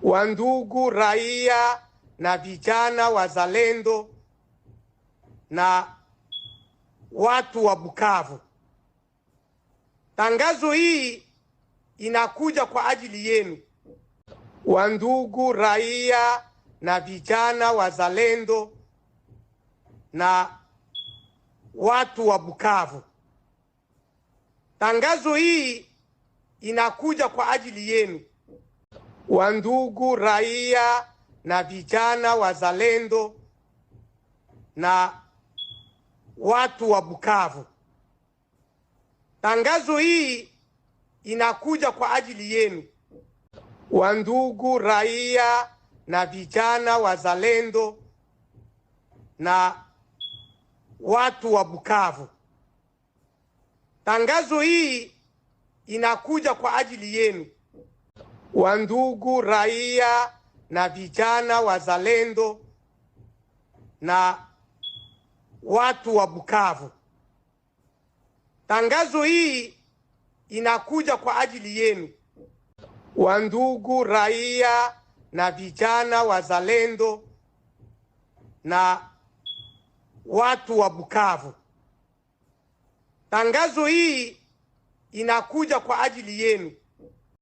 Wandugu raia na vijana wazalendo na watu wa Bukavu, tangazo hii inakuja kwa ajili yenu. Wandugu raia na vijana wazalendo na watu wa Bukavu, tangazo hii inakuja kwa ajili yenu. Wandugu raia na vijana wazalendo na watu wa Bukavu, tangazo hii inakuja kwa ajili yenu. Wandugu raia na vijana wazalendo na watu wa Bukavu, tangazo hii inakuja kwa ajili yenu. Wandugu raia na vijana wazalendo na watu wa Bukavu, tangazo hii inakuja kwa ajili yenu. Wandugu raia na vijana wazalendo na watu wa Bukavu, tangazo hii inakuja kwa ajili yenu.